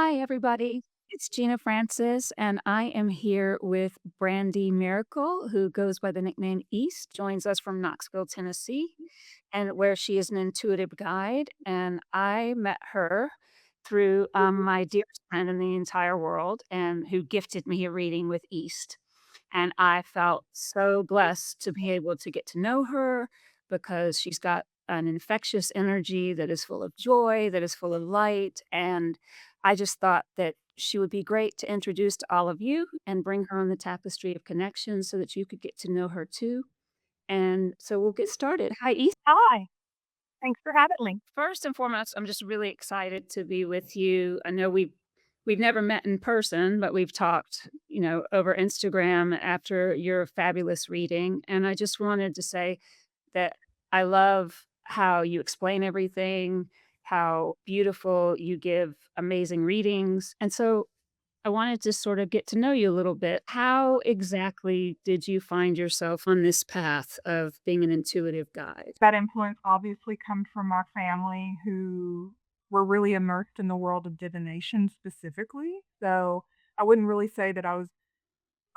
Hi, everybody. It's Gena Frances, and I am here with Brandy Miracle, who goes by the nickname East, joins us from Knoxville, Tennessee, and where she is an intuitive guide. And I met her through my dearest friend in the entire world, and who gifted me a reading with East. And I felt so blessed to be able to get to know her because she's got an infectious energy that is full of joy, that is full of light. And I just thought that she would be great to introduce to all of you and bring her on the Tapestry of Connection so that you could get to know her too. And so we'll get started. Hi, Ethan. Hi, thanks for having me. First and foremost, I'm just really excited to be with you. I know we've never met in person, but we've talked, over Instagram after your fabulous reading. And I just wanted to say that I love how you explain everything, how beautiful you give amazing readings. And so I wanted to sort of get to know you a little bit. How exactly did you find yourself on this path of being an intuitive guide? That influence obviously comes from my family who were really immersed in the world of divination specifically. So I wouldn't really say that I was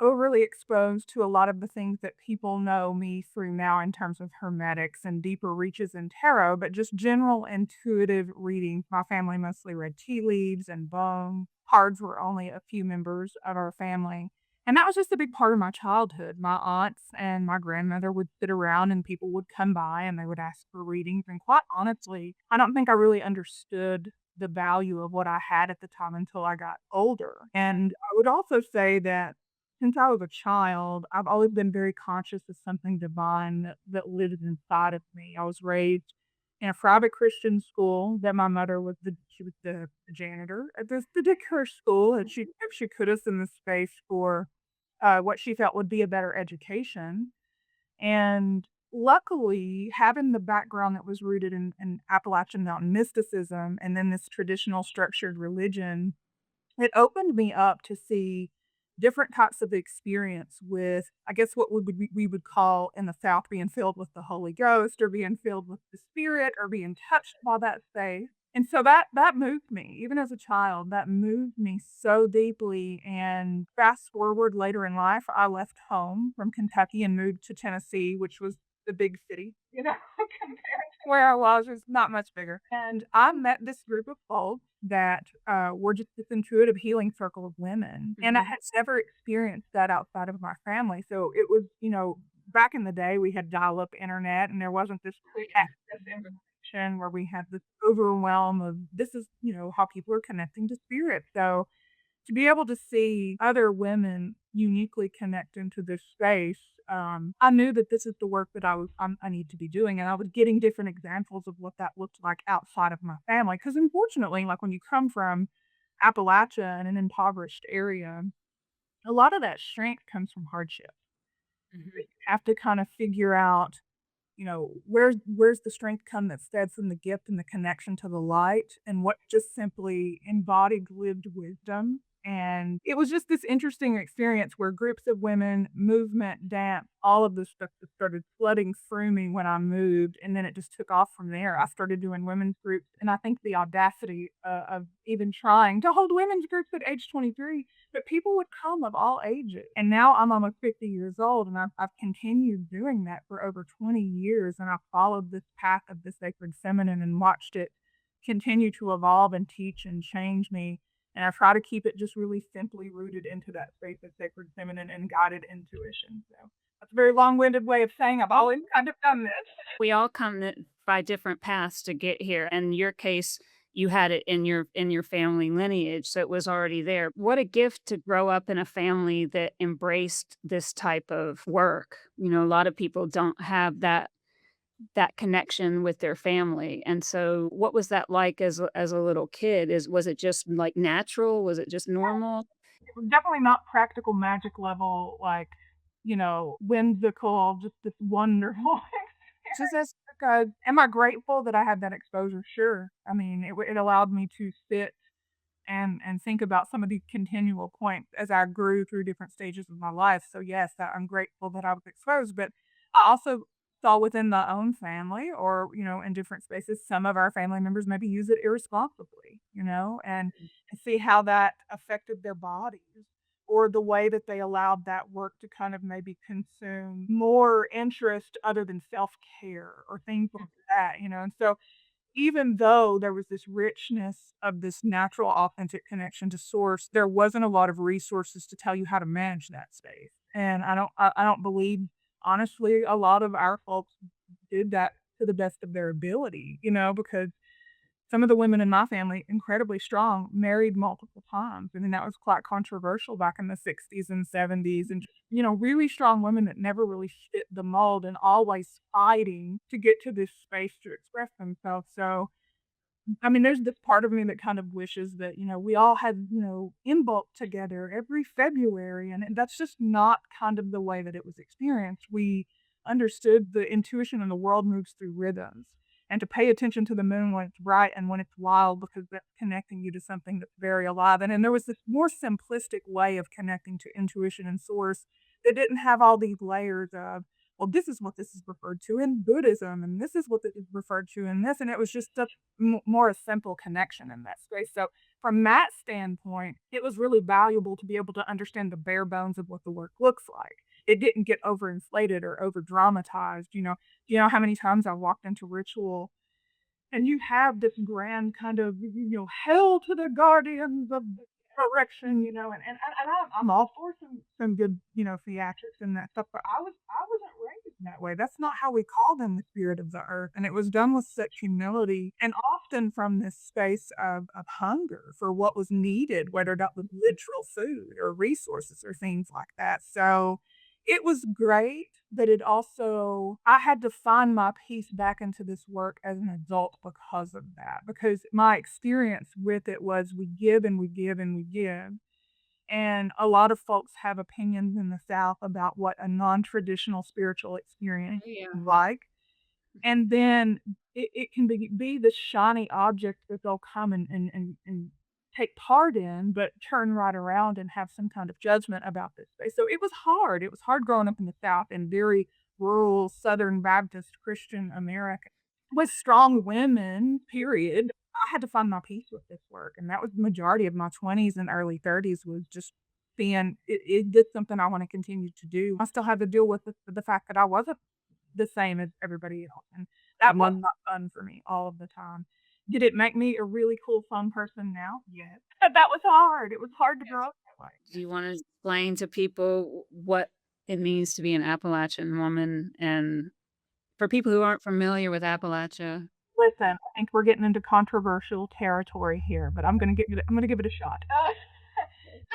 overly exposed to a lot of the things that people know me through now in terms of hermetics and deeper reaches in tarot, but just general intuitive reading. My family mostly read tea leaves and bone. Cards were only a few members of our family. And that was just a big part of my childhood. My aunts and my grandmother would sit around and people would come by and they would ask for readings. And quite honestly, I don't think I really understood the value of what I had at the time until I got older. And I would also say that since I was a child, I've always been very conscious of something divine that lives inside of me. I was raised in a private Christian school that my mother was the janitor at this particular school, and she put us in this space for, what she felt would be a better education, and luckily, having the background that was rooted in Appalachian Mountain mysticism and then this traditional structured religion, it opened me up to see different types of experience with, I guess, what we would call in the South being filled with the Holy Ghost or being filled with the Spirit or being touched by that faith. And so that moved me, even as a child, that moved me so deeply. And fast forward later in life, I left home from Kentucky and moved to Tennessee, which was the big city, compared to where I was not much bigger. And I met this group of folks that were just this intuitive healing circle of women. And I Mhm. had never experienced that outside of my family. So it was, back in the day, we had dial up internet and there wasn't this quick access to information where we had this overwhelm of this is, how people are connecting to spirit. So to be able to see other women uniquely connect into this space, I knew that this is the work that I need to be doing, and I was getting different examples of what that looked like outside of my family. Because unfortunately, like when you come from Appalachia in an impoverished area, a lot of that strength comes from hardship. Mhm. You have to kind of figure out, where's the strength come that stems from the gift and the connection to the light, and what just simply embodied lived wisdom. And it was just this interesting experience where groups of women, movement, dance, all of this stuff just started flooding through me when I moved, and then it just took off from there. I started doing women's groups, and I think the audacity of even trying to hold women's groups at age 23, but people would come of all ages. And now I'm almost 50 years old, and I've continued doing that for over 20 years, and I've followed this path of the sacred feminine and watched it continue to evolve and teach and change me. And I try to keep it just really simply rooted into that space of sacred feminine and guided intuition. So that's a very long-winded way of saying I've always kind of done this. We all come by different paths to get here. In your case, you had it in your family lineage, so it was already there. What a gift to grow up in a family that embraced this type of work. A lot of people don't have that connection with their family. And so what was that like as a little kid? Was it just like natural? Was it just normal? It was definitely not practical magic level, like, whimsical, just this wonderful experience because am I grateful that I had that exposure? Sure. I mean, it allowed me to sit and think about some of the continual points as I grew through different stages of my life. So, yes, I'm grateful that I was exposed, but I also saw within the own family or, in different spaces, some of our family members maybe use it irresponsibly, and see how that affected their bodies or the way that they allowed that work to kind of maybe consume more interest other than self-care or things like that, and so even though there was this richness of this natural, authentic connection to source, there wasn't a lot of resources to tell you how to manage that space, and I don't believe, honestly, a lot of our folks did that to the best of their ability, because some of the women in my family, incredibly strong, married multiple times. I mean, that was quite controversial back in the '60s and '70s, and just, really strong women that never really fit the mold and always fighting to get to this space to express themselves. So I mean, there's this part of me that kind of wishes that, we all had, in bulk together every February, and that's just not kind of the way that it was experienced. We understood the intuition in the world moves through rhythms, and to pay attention to the moon when it's bright and when it's wild because that's connecting you to something that's very alive. And there was this more simplistic way of connecting to intuition and source that didn't have all these layers of, well, this is what this is referred to in Buddhism, and this is what this is referred to in this, and it was just such more a simple connection in that space. So from that standpoint, it was really valuable to be able to understand the bare bones of what the work looks like. It didn't get overinflated or over dramatized. Do you know how many times I walked into ritual and you have this grand kind of, "Hail to the guardians of correction," and I'm all for some good, theatrics and that stuff, but I wasn't raised that way. That's not how we call them, the spirit of the earth, and it was done with such humility and often from this space of hunger for what was needed, whether that was literal food or resources or things like that. So it was great, but it also I had to find my peace back into this work as an adult because of that, because my experience with it was we give and we give and we give, and a lot of folks have opinions in the South about what a non-traditional spiritual experience Oh, yeah. is like. And then it can be this shiny object that they'll come and take part in, but turn right around and have some kind of judgment about this space. So it was hard. It was hard growing up in the South in very rural Southern Baptist Christian America with strong women, period. I had to find my peace with this work, and that was the majority of my 20s and early 30s was just being it did something I wanna continue to do. I still had to deal with the fact that I wasn't the same as everybody else, and that was not fun for me all of the time. Did it make me a really cool, fun person now? Yes. That was hard. It was hard to grow up that way. Do you wanna explain to people what it means to be an Appalachian woman, and for people who aren't familiar with Appalachia? Listen, I think we're getting into controversial territory here, but I'm gonna give it a shot.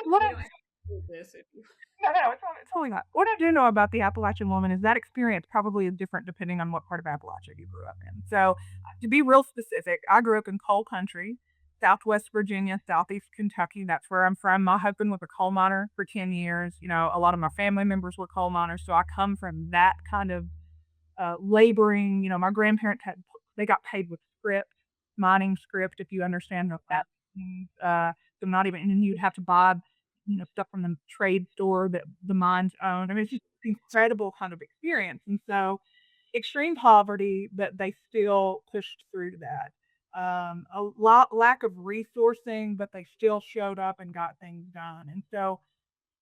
What I You don't have to do this if you no, it's totally not. What I do know about the Appalachian woman is that experience probably is different depending on what part of Appalachia you grew up in. So, to be real specific, I grew up in coal country, Southwest Virginia, Southeast Kentucky. That's where I'm from. My husband was a coal miner for 10 years. A lot of my family members were coal miners. So I come from that kind of laboring. My grandparents they got paid with script, mining script, if you understand what that means. So not even, and then you'd have to buy, stuff from the trade store that the mines owned. I mean, it's just incredible kind of experience. And so extreme poverty, but they still pushed through that. A lot lack of resourcing, but they still showed up and got things done. And so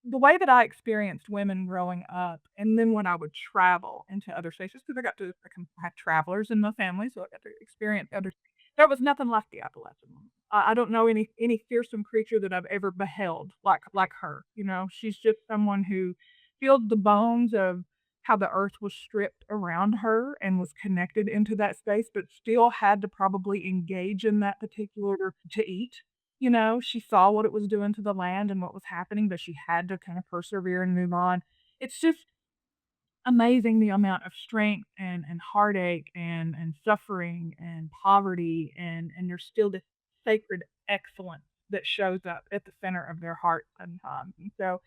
the way that I experienced women growing up, and then when I would travel into other spaces, because I had travelers in my family, so I got to experience other there was nothing like the Appalachian woman. I don't know any fearsome creature that I've ever beheld like her, She's just someone who feels the bones of how the earth was stripped around her and was connected into that space, but still had to probably engage in that particular to eat. She saw what it was doing to the land and what was happening, but she had to kind of persevere and move on. It's just amazing the amount of strength and heartache and suffering and poverty and there's still this sacred excellence that shows up at the center of their heart sometimes. And so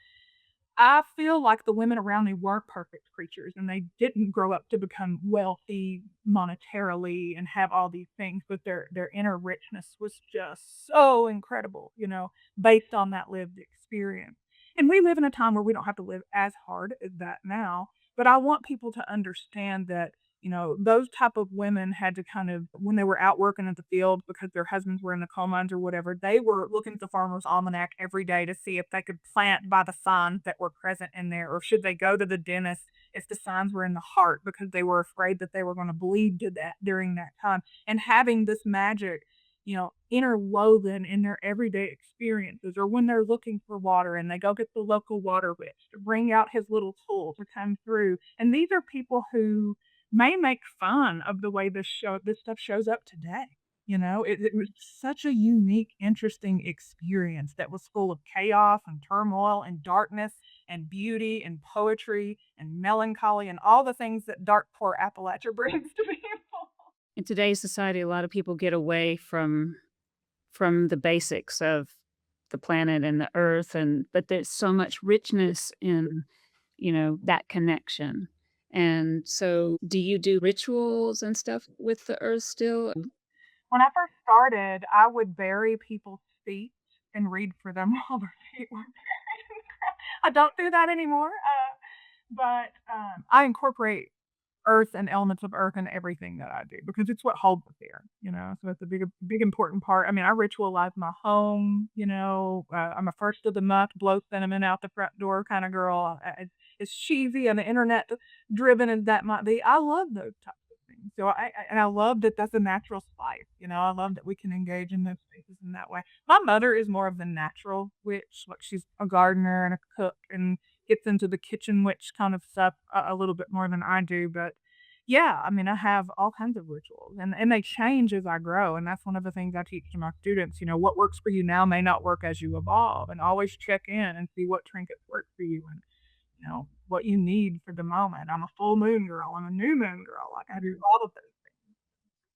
I feel like the women around me were perfect creatures, and they didn't grow up to become wealthy monetarily and have all these things, but their inner richness was just so incredible, based on that lived experience. And we live in a time where we don't have to live as hard as that now, but I want people to understand that Those type of women had to kind of when they were out working at the field because their husbands were in the coal mines or whatever, they were looking at the farmer's almanac every day to see if they could plant by the signs that were present in there, or should they go to the dentist if the signs were in the heart because they were afraid that they were gonna bleed to that during that time. And having this magic, interwoven in their everyday experiences, or when they're looking for water and they go get the local water witch to bring out his little tool to come through. And these are people who may make fun of the way this stuff shows up today. It was such a unique, interesting experience that was full of chaos and turmoil and darkness and beauty and poetry and melancholy and all the things that dark, poor Appalachia brings to people. In today's society, a lot of people get away from the basics of the planet and the earth, but there's so much richness in, that connection. And so do you do rituals and stuff with the earth still? When I first started, I would bury people's feet and read for them while their feet were buried in the ground. I don't do that anymore, but I incorporate earth and elements of earth in everything that I do because it's what holds us here. So it's a big important part. I mean, I ritualize my home. I'm a first of the month, blow cinnamon out the front door kind of girl. As cheesy and the internet driven as that might be, I love those types of things. So I love that that's a natural spice. I love that we can engage in those spaces in that way. My mother is more of the natural witch, like she's a gardener and a cook and gets into the kitchen witch kind of stuff a little bit more than I do, but yeah, I mean, I have all kinds of rituals and they change as I grow, and that's one of the things I teach to my students. What works for you now may not work as you evolve, and always check in and see what trinkets work for you and, what you need for the moment. I'm a full moon girl, I'm a new moon girl, like, I do all of those things.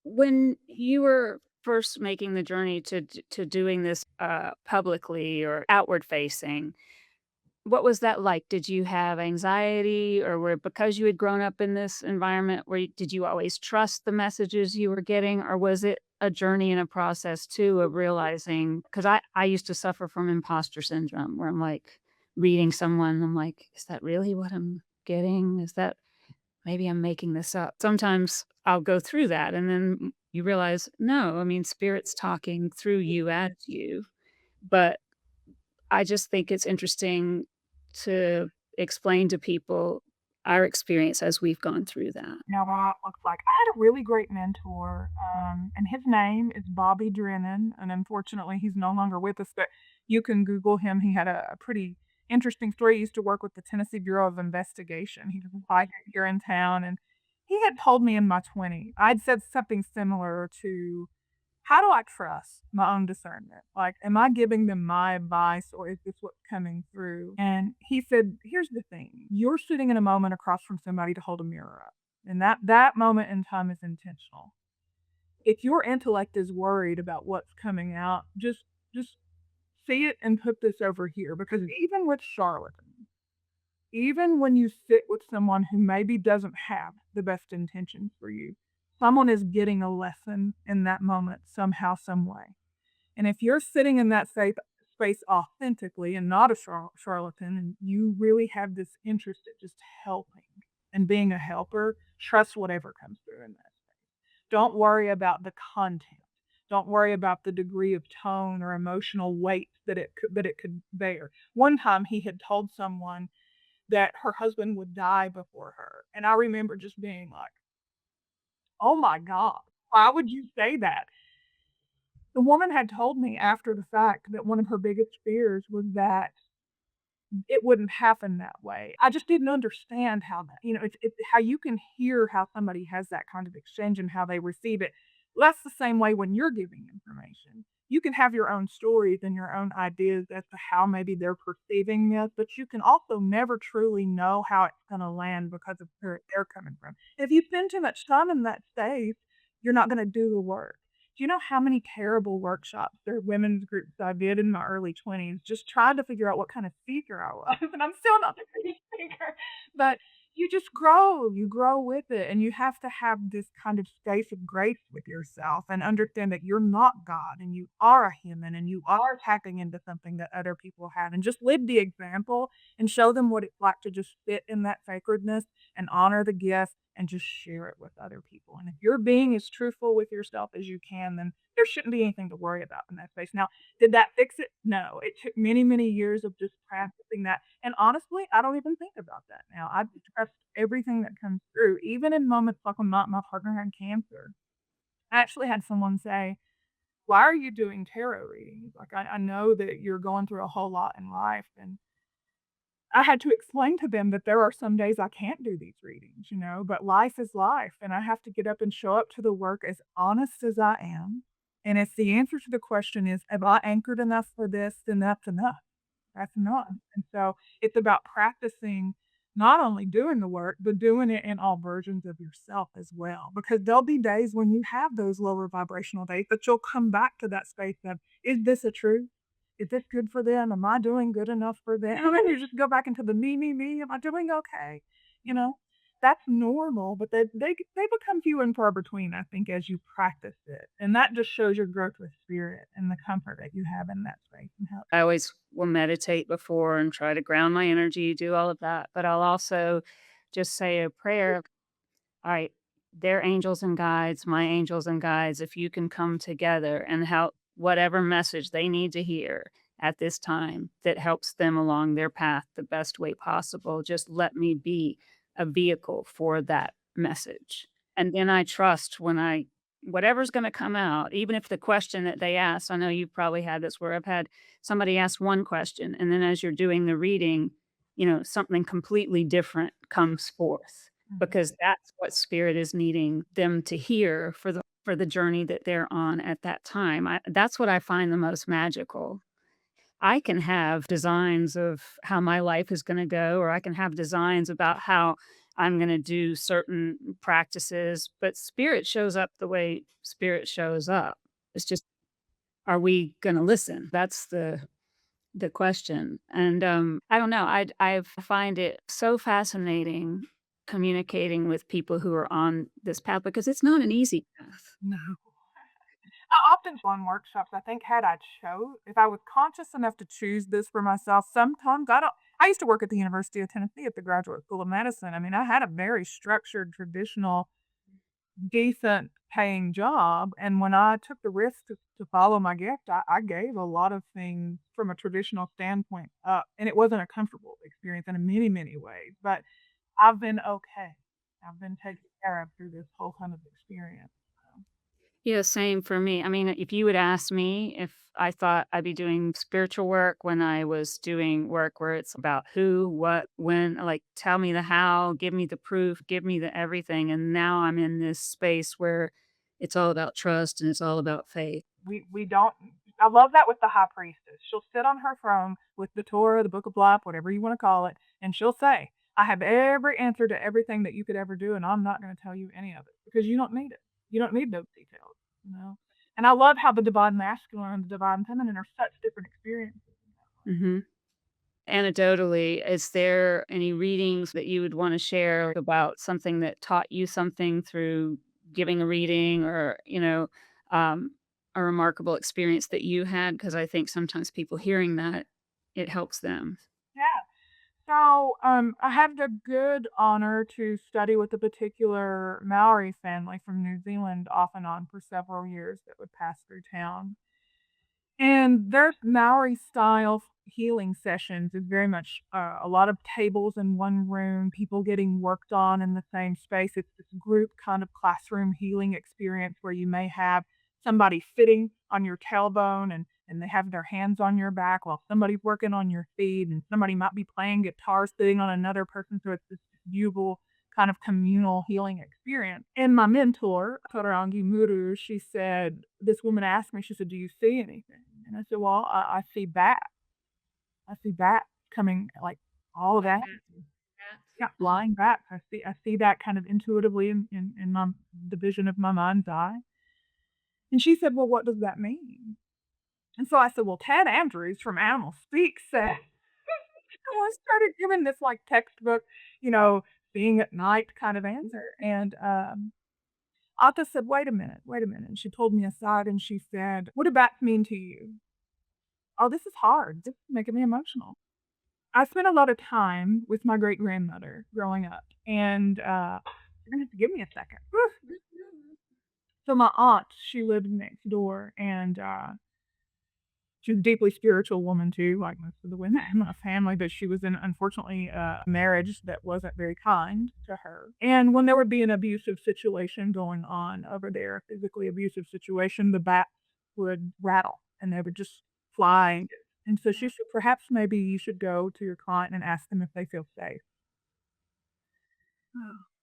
When you were first making the journey to doing this, publicly or outward facing, what was that like? Did you have anxiety or were because you had grown up in this environment, did you always trust the messages you were getting, or was it a journey and a process too of realizing? Because I used to suffer from imposter syndrome where I'm, like, reading someone, I'm like, "Is that really what I'm getting? Is that maybe I'm making this up?" Sometimes I'll go through that and then you realize, no, I mean, spirit's talking through you as you, but I just think it's interesting to explain to people our experience as we've gone through that. Now what looks like I had a really great mentor, and his name is Bobby Drennan, and unfortunately, he's no longer with us, but you can Google him. He had a pretty interesting story. He used to work with the Tennessee Bureau of Investigation. He was a pilot here in town, and he had told me in my 20s I'd said something similar to, how do I trust my own discernment? Like, am I giving them my advice or is this what's coming through? And he said, here's the thing. You're sitting in a moment across from somebody to hold a mirror up. And that moment in time is intentional. If your intellect is worried about what's coming out, just see it and put this over here. Because even with charlatans, even when you sit with someone who maybe doesn't have the best intentions for you, someone is getting a lesson in that moment somehow, some way. And if you're sitting in that safe space authentically and not a charlatan, and you really have this interest in just helping and being a helper, trust whatever comes through in that space. Don't worry about the content. Don't worry about the degree of tone or emotional weight that it could bear. One time he had told someone that her husband would die before her. And I remember just being like, "Oh my god, why would you say that?" The woman had told me after the fact that one of her biggest fears was that it wouldn't happen that way. I just didn't understand how it's how you can hear how somebody has that kind of exchange and how they receive it. Well, that's the same way when you're giving information. You can have your own stories and your own ideas as to how maybe they're perceiving this, but you can also never truly know how it's gonna land because of where they're coming from. If you spend too much time in that space, you're not gonna do the work. Do you know how many terrible workshops or women's groups I did in my early 20s just trying to figure out what kind of speaker I was, and I'm still not the greatest speaker, but you grow with it, and you have to have this kind of space of grace with yourself and understand that you're not God, and you are a human, and you are tapping into something that other people have, and just live the example and show them what it's like to just sit in that sacredness and honor the gift and just share it with other people. And if you're being as truthful with yourself as you can, then there shouldn't be anything to worry about in that space. Now, did that fix it? No. It took many, many years of just practicing that. And honestly, I don't even think about that now. I trust everything that comes through, even in moments like when my partner had cancer. I actually had someone say, "Why are you doing tarot readings? Like, I know that you're going through a whole lot in life." And I had to explain to them that there are some days I can't do these readings, but life is life, and I have to get up and show up to the work as honest as I am. And if the answer to the question is, "Am I anchored enough for this?" then that's enough. That's enough. And so it's about practicing not only doing the work, but doing it in all versions of yourself as well. Because there'll be days when you have those lower vibrational days that you'll come back to that space of, is this a truth? Is this good for them? Am I doing good enough for them? And you just go back into the me, me, me. Am I doing okay? You know, that's normal, but they become few and far between, I think, as you practice it. And that just shows your growth with spirit and the comfort that you have in that space and how I always will meditate before and try to ground my energy, do all of that, but I'll also just say a prayer. All right, their angels and guides, my angels and guides, if you can come together and help whatever message they need to hear at this time that helps them along their path the best way possible, just let me be a vehicle for that message. And then I trust when whatever's going to come out, even if the question that they ask, I know you've probably had this where I've had somebody ask one question, and then as you're doing the reading, something completely different comes forth Mhm. because that's what spirit is needing them to hear for the journey that they're on at that time. That's what I find the most magical. I can have designs of how my life is gonna go, or I can have designs about how I'm gonna do certain practices, but spirit shows up the way spirit shows up. It's just, are we gonna listen? That's the question, and, I don't know, I find it so fascinating communicating with people who are on this path because it's not an easy path. No. I often on workshops, I think had I chose if I was conscious enough to choose this for myself, sometimes I used to work at the University of Tennessee at the Graduate School of Medicine. I mean, I had a very structured, traditional, decent paying job, and when I took the risk to follow my gift, I gave a lot of things from a traditional standpoint up, and it wasn't a comfortable experience in many, many ways, but I've been okay. I've been taken care of through this whole kind of experience, so. Yeah, same for me. I mean, if you would ask me if I thought I'd be doing spiritual work when I was doing work where it's about who, what, when, like, tell me the how, give me the proof, give me the everything. And now I'm in this space where it's all about trust and it's all about faith. We don't I love that with the high priestess. She'll sit on her throne with the Torah, the book of life, whatever you wanna call it, and she'll say, "I have every answer to everything that you could ever do, and I'm not gonna tell you any of it," because you don't need it. You don't need those details, you know? And I love how the divine masculine and the divine feminine are such different experiences. Hmm. Anecdotally, is there any readings that you would want to share about something that taught you something through giving a reading or, um, a remarkable experience that you had? Because I think sometimes people hearing that, it helps them. Yeah. So, I had the good honor to study with a particular Maori family from New Zealand off and on for several years that would pass through town. And their Maori style healing sessions is very much a lot of tables in one room, people getting worked on in the same space. It's this group kind of classroom healing experience where you may have somebody sitting on your tailbone and they have their hands on your back while somebody's working on your feet, and somebody might be playing guitar sitting on another person. So it's this beautiful kind of communal healing experience. And my mentor, Karangi Muru, she said, this woman asked me, she said, "Do you see anything?" And I said, "Well, I see bats. I see bats coming, like, all of that. Yeah, flying bats. I see that kind of intuitively in my the vision of my mind's eye." And she said, "Well, what does that mean?" And so I said, "Well, Ted Andrews from Animal Speak said." I started giving this, like, textbook, you know, being at night kind of answer, and, Atta said, wait a minute," and she pulled me aside and she said, "What do bats mean to you?" Oh, this is hard, this is making me emotional. I spent a lot of time with my great-grandmother growing up, and, You're gonna have to give me a second. So my aunt, she lived next door, and, she was a deeply spiritual woman too, like most of the women in my family, but she was in, unfortunately, a marriage that wasn't very kind to her. And when there would be an abusive situation going on over there, a physically abusive situation, the bats would rattle and they would just fly. And so she said, perhaps maybe you should go to your client and ask them if they feel safe.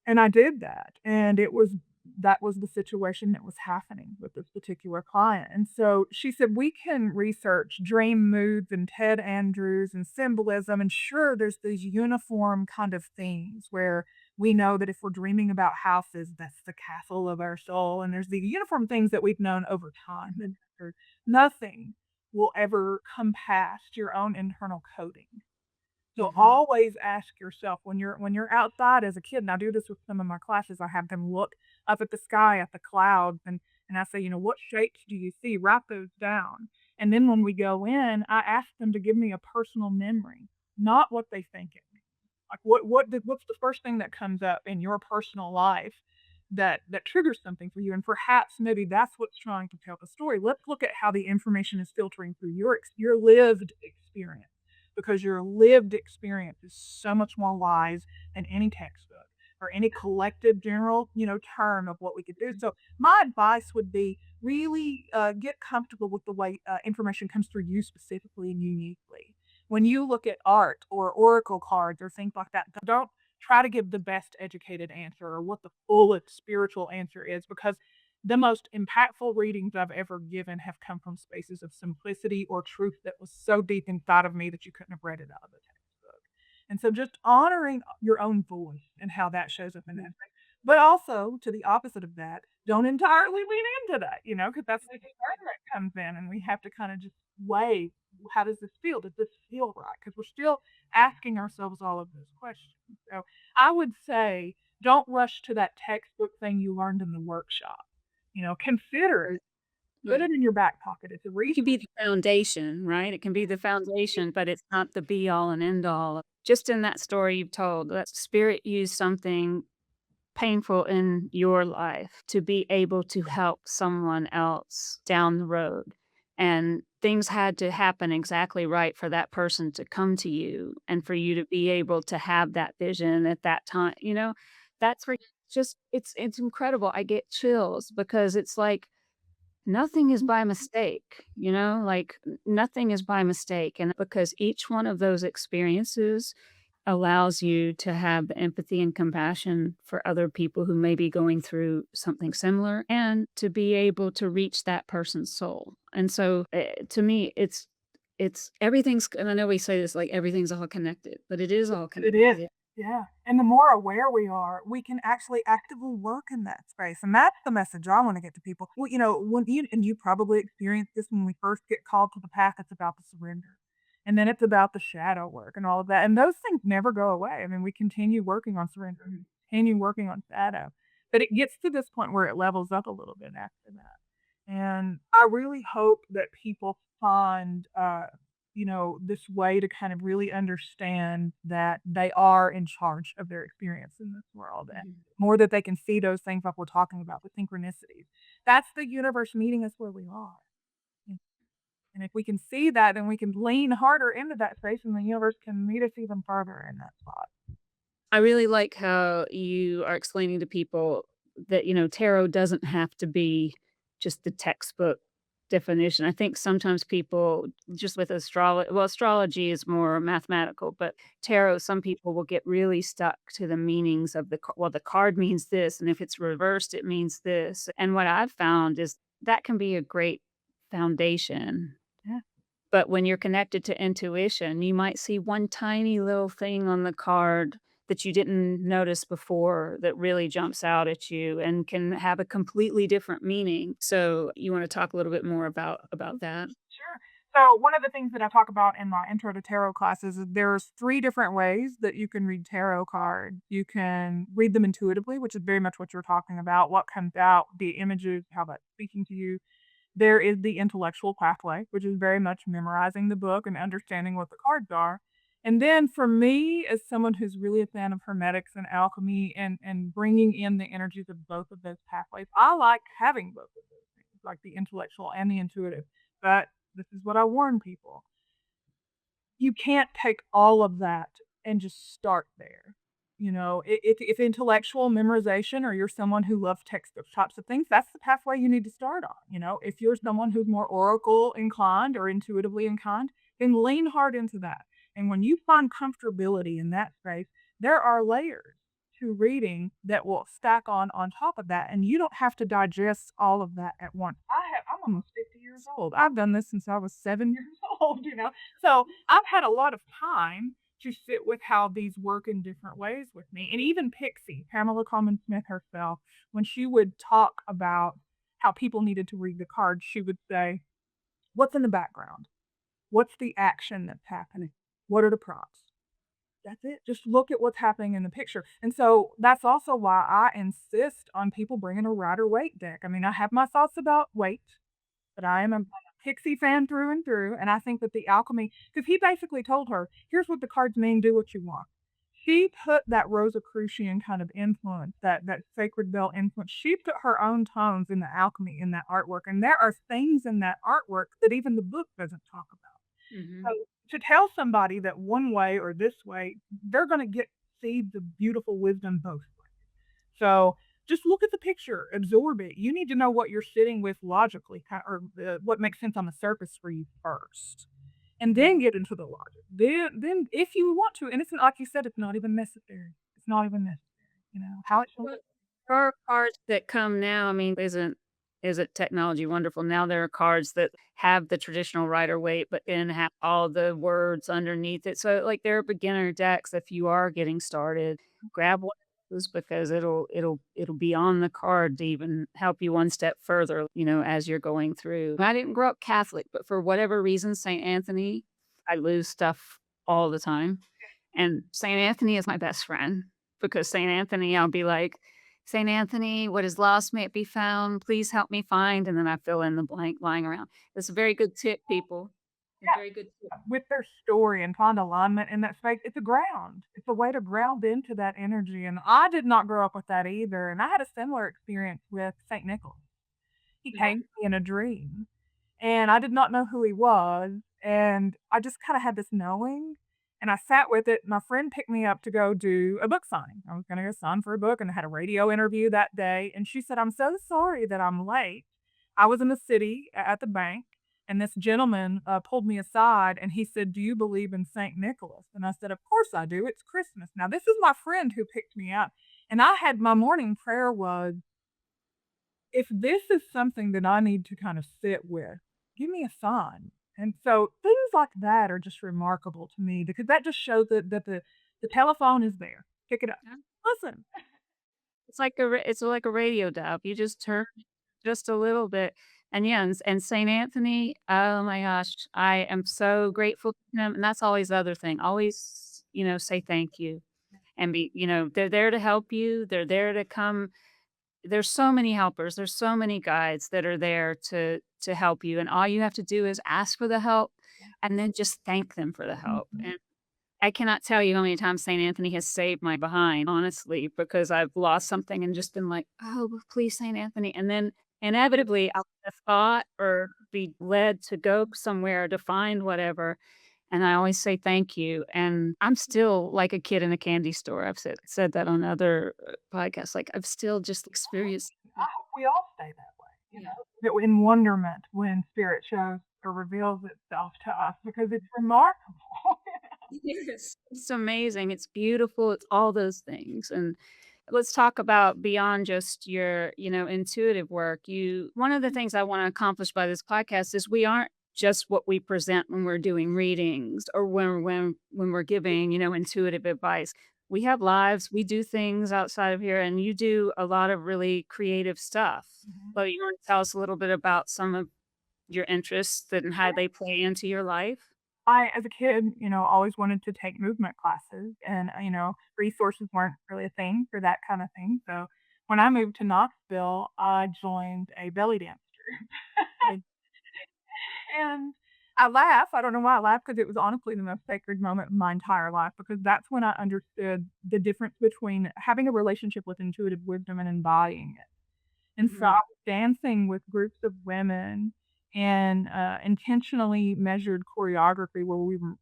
And I did that, and that was the situation that was happening with this particular client, and so she said, "We can research dream moods and Ted Andrews and symbolism, and sure, there's these uniform kind of themes where we know that if we're dreaming about houses, that's the castle of our soul, and there's the uniform things that we've known over time, and nothing will ever come past your own internal coding." So Mhm. always ask yourself when you're outside as a kid, and I do this with some of my classes, I have them look up at the sky, at the clouds, and I say, "What shapes do you see? Write those down." And then when we go in, I ask them to give me a personal memory, not what they think it means. Like what's the first thing that comes up in your personal life that triggers something for you? And perhaps maybe that's what's trying to tell the story. Let's look at how the information is filtering through your lived experience, because your lived experience is so much more wise than any textbook or any collective general, term of what we could do. So my advice would be really get comfortable with the way information comes through you specifically and uniquely. When you look at art or oracle cards or things like that, don't try to give the best educated answer or what the fullest spiritual answer is, because the most impactful readings I've ever given have come from spaces of simplicity or truth that was so deep inside of me that you couldn't have read it out of a textbook. And so just honoring your own voice and how that shows up in that thing. But also, to the opposite of that, don't entirely lean into that, because that's the discernment comes in, and we have to kind of just weigh, how does this feel? Does this feel right? Because we're still asking ourselves all of those questions. So I would say, don't rush to that textbook thing you learned in the workshop. Consider it. Right, Put right. it in your back pocket. It's a It can be resource. the foundation, right? It can be the foundation, but it's not the be all and end all. Just in that story you've told, that spirit used something painful in your life to be able to help someone else down the road. And things had to happen exactly right for that person to come to you and for you to be able to have that vision at that time. That's where just it's incredible. I get chills because it's like nothing is by mistake, like nothing is by mistake. And because each one of those experiences allows you to have the empathy and compassion for other people who may be going through something similar and to be able to reach that person's soul. And so to me, it's everything's, and I know we say this like everything's all connected, but it is all It is. connected. Yeah. And the more aware we are, we can actually actively work in that space. And that's the message I want to get to people. Well, when you probably experienced this when we first get called to the path, it's about the surrender. And then it's about the shadow work and all of that. And those things never go away. I mean, we continue working on surrender, continue working on shadow. But it gets to this point where it levels up a little bit after that. And I really hope that people find this way to kind of really understand that they are in charge of their experience in this world, and Mhm. more that they can see those things like we're talking about with synchronicities. That's the universe meeting us where we are. And and if we can see that, then we can lean harder into that space and the universe can meet us even further in that spot. I really like how you are explaining to people that, tarot doesn't have to be just the textbook definition. I think sometimes people just with astrology is more mathematical, but tarot, some people will get really stuck to the meanings of the card means this, and if it's reversed, it means this. And what I've found is that can be a great foundation, Yeah. but when you're connected to intuition, you might see one tiny little thing on the card that you didn't notice before that really jumps out at you and can have a completely different meaning. So, you wanna talk a little bit more about that? Sure. So one of the things that I talk about in my intro to tarot classes is there's three different ways that you can read tarot cards. You can read them intuitively, which is very much what you're talking about, what comes out, the images, how that's speaking to you. There is the intellectual pathway, which is very much memorizing the book and understanding what the cards are. And then for me, as someone who's really a fan of hermetics and alchemy and bringing in the energies of both of those pathways, I like having both of those things, like the intellectual and the intuitive. But this is what I warn people. You can't take all of that and just start there. You know, if intellectual memorization or you're someone who loves textbook types of things, that's the pathway you need to start on. You know, if you're someone who's more oracle inclined or intuitively inclined, then lean hard into that. And when you find comfortability in that space, there are layers to reading that will stack on top of that, and you don't have to digest all of that at once. I'm almost 50 years old. I've done this since I was 7 years old. You know, so I've had a lot of time to sit with how these work in different ways with me. And even Pixie, Pamela Coleman Smith herself, when she would talk about how people needed to read the cards, she would say, what's in the background? What's the action that's happening? What are the props? That's it. Just look at what's happening in the picture. And so that's also why I insist on people bringing a Rider Waite deck. I mean, I have my thoughts about weight, but I'm a Pixie fan through and through, and I think that the alchemy, because he basically told her, "Here's what the cards mean, do what you want." She put that Rosicrucian kind of influence, that Sacred Bell influence, she put her own tones in the alchemy in that artwork, and there are things in that artwork that even the book doesn't talk about. Mhm. So, to tell somebody that one way or this way, they're gonna get see the beautiful wisdom both ways. So just look at the picture, absorb it. You need to know what you're sitting with logically, or what makes sense on the surface for you first, and then get into the logic. Then if you want to, and it's like you said, it's not even necessary. It's not even necessary. You know how it shows. Well, there are cards that come now, I mean, isn't technology wonderful? Now there are cards that have the traditional Rider-Waite, but then have all the words underneath it. So, like, there are beginner decks if you are getting started. Grab one of those because it'll be on the card to even help you one step further, as you're going through. I didn't grow up Catholic, but for whatever reason, St. Anthony, I lose stuff all the time. And Saint Anthony is my best friend because Saint Anthony, I'll be like, "Saint Anthony, what is lost may it be found. Please help me find," and then I fill in the blank lying around. It's a very good tip, people. A very good tip. With their story and find alignment in that space, it's a ground. It's a way to ground into that energy, and I did not grow up with that either, and I had a similar experience with Saint Nicholas. He Mhm. came to me in a dream, and I did not know who he was, and I just kinda had this knowing, and I sat with it. My friend picked me up to go do a book signing. I was gonna go sign for a book, and I had a radio interview that day, and she said, "I'm so sorry that I'm late." I was in the city at the bank, and this gentleman, pulled me aside, and he said, "Do you believe in Saint Nicholas?" And I said, "Of course I do, it's Christmas." Now this is my friend who picked me up, and I had my morning prayer was, if this is something that I need to kind of sit with, give me a sign. And so things like that are just remarkable to me because that just shows that the telephone is there. Pick it up. Yeah. Listen. It's like a radio dial. You just turn just a little bit. And yeah, and Saint Anthony, oh my gosh, I am so grateful to him. And that's always the other thing. Always, say thank you and they're there to help you. They're there to come. There's so many helpers. There's so many guides that are there to help you. And all you have to do is ask for the help and then just thank them for the help. Mhm. I cannot tell you how many times Saint Anthony has saved my behind, honestly, because I've lost something and just been like, "Oh, please, Saint Anthony," and then inevitably, I'll get a thought or be led to go somewhere to find whatever, and I always say thank you, and I'm still like a kid in a candy store. I've said that on other, podcasts, like, I've still just experienced. I hope we all stay that way, Yeah. in wonderment when spirit shows or reveals itself to us because it's remarkable. Yes. It's amazing, it's beautiful, it's all those things, and let's talk about beyond just your, intuitive work. One of the things I want to accomplish by this podcast is we aren't just what we present when we're doing readings or when we're giving, intuitive advice. We have lives, we do things outside of here, and you do a lot of really creative stuff. Mhm. But you want to tell us a little bit about some of your interests and how they play into your life? As a kid, always wanted to take movement classes and, resources weren't really a thing for that kind of thing. So when I moved to Knoxville, I joined a belly dance troupe. Mm. And I laugh. I don't know why I laugh because it was honestly the most sacred moment of my entire life because that's when I understood the difference between having a relationship with intuitive wisdom and embodying it. And so I Mhm. was dancing with groups of women and, intentionally measured choreography where